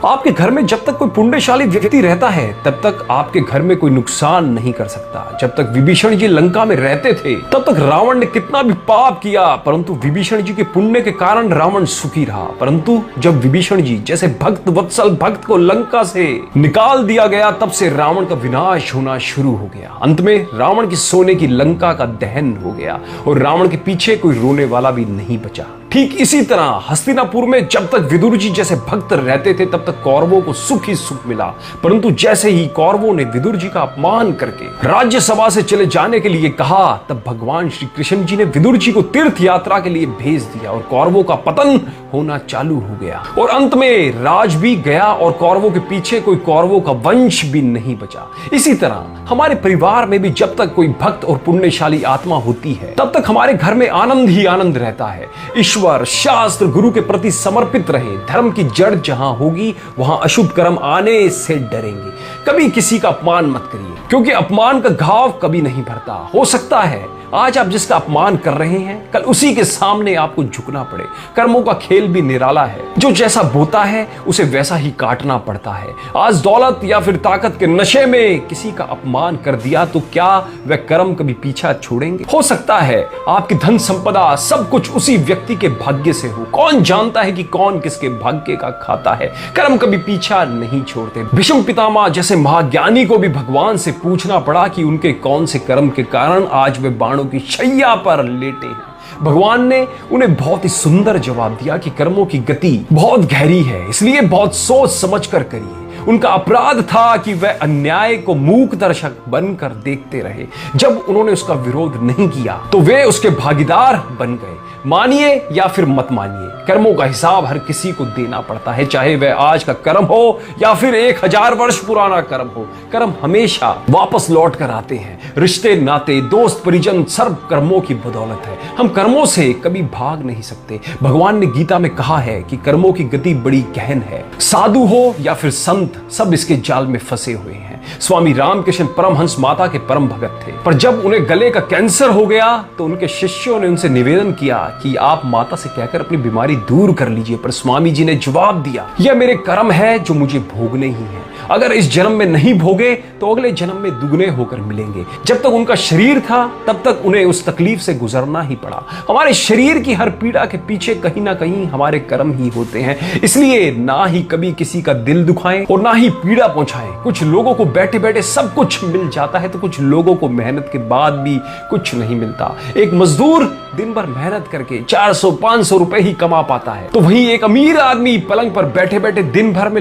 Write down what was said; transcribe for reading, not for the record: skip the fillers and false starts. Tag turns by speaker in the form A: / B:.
A: आपके घर में जब तक कोई पुण्यशाली व्यक्ति रहता है तब तक आपके घर में कोई नुकसान नहीं कर सकता। जब तक विभीषण जी लंका में रहते थे तब तक रावण ने कितना भी पाप किया, परंतु विभीषण जी के पुण्य के कारण रावण सुखी रहा। परंतु जब विभीषण जी जैसे भक्त वत्सल भक्त को लंका से निकाल दिया गया तब से रावण का विनाश होना शुरू हो गया। अंत में रावण की सोने की लंका का दहन हो गया और रावण के पीछे कोई रोने वाला भी नहीं बचा। ठीक इसी तरह हस्तिनापुर में जब तक विदुर जी जैसे भक्त रहते थे तब तक कौरवों को सुख ही सुख मिला, परंतु जैसे ही कौरवों ने विदुर जी का अपमान करके राज्यसभा से चले जाने के लिए कहा तब भगवान श्री कृष्ण जी ने विदुर जी को तीर्थ यात्रा के लिए भेज दिया और कौरवों का पतन होना चालू हो गया और अंत में राज भी गया और कौरवों के पीछे कोई कौरवों का वंश भी नहीं बचा। इसी तरह हमारे परिवार में भी जब तक कोई भक्त और पुण्यशाली आत्मा होती है तब तक हमारे घर में आनंद ही आनंद रहता है। ईश्वर शास्त्र गुरु के प्रति समर्पित रहे। धर्म की जड़ जहां होगी वहां अशुभ कर्म आने से डरेंगे। कभी किसी का अपमान मत करिए, क्योंकि अपमान का घाव कभी नहीं भरता। हो सकता है आज आप जिसका अपमान कर रहे हैं कल उसी के सामने आपको झुकना पड़े। कर्मों का खेल भी निराला है, जो जैसा बोता है उसे वैसा ही काटना पड़ता है। आज दौलत या फिर ताकत के नशे में किसी का अपमान कर दिया तो क्या वह कर्म कभी पीछा छोड़ेंगे? हो सकता है आपकी धन संपदा सब कुछ उसी व्यक्ति के भाग्य से हो। कौन जानता है कि कौन किसके भाग्य का खाता है? कर्म कभी पीछा नहीं छोड़ते। भीष्म पितामह जैसे महाज्ञानी को भी भगवान से पूछना पड़ा कि उनके कौन से कर्म के कारण आज वे बाणों की शैया पर लेटे हैं। भगवान ने उन्हें बहुत ही सुंदर जवाब दिया कि कर्मों की गति बहुत गहरी है, इसलिए बहुत सोच समझ कर करिए। उनका अपराध था कि वह अन्याय को मूक दर्शक बनकर देखते रहे। जब उन्होंने उसका विरोध नहीं किया तो वे उसके भागीदार बन गए। मानिए या फिर मत मानिए, कर्मों का हिसाब हर किसी को देना पड़ता है, चाहे वह आज का कर्म हो या फिर 1000 वर्ष पुराना कर्म हो। कर्म हमेशा वापस लौट कर आते हैं। रिश्ते नाते दोस्त परिजन सर्व कर्मों की बदौलत है। हम कर्मों से कभी भाग नहीं सकते। भगवान ने गीता में कहा है कि कर्मों की गति बड़ी गहन है। साधु हो या फिर संत सब इसके जाल में फंसे हुए हैं। स्वामी रामकृष्ण परमहंस माता के परम भगत थे, पर जब उन्हें गले का कैंसर हो गया तो उनके शिष्यों ने उनसे निवेदन किया कि आप माता से कहकर अपनी बीमारी दूर कर लीजिए। पर स्वामी जी ने जवाब दिया, यह मेरे कर्म है जो मुझे भोगने ही है। अगर इस जन्म में नहीं भोगे तो अगले जन्म में दुगने होकर मिलेंगे। जब तक उनका शरीर था तब तक उन्हें उस तकलीफ से गुजरना ही पड़ा। हमारे शरीर की हर पीड़ा के पीछे कहीं ना कहीं हमारे कर्म ही होते हैं। इसलिए ना ही कभी किसी का दिल दुखाएं और ना ही पीड़ा पहुंचाएं। कुछ लोगों को बैठे बैठे सब कुछ मिल जाता है तो कुछ लोगों को मेहनत के बाद भी कुछ नहीं मिलता। एक मजदूर दिन भर मेहनत करके 400-500 रुपए ही कमा पाता है, तो वहीं एक अमीर आदमी पलंग पर बैठे बैठे दिन भर में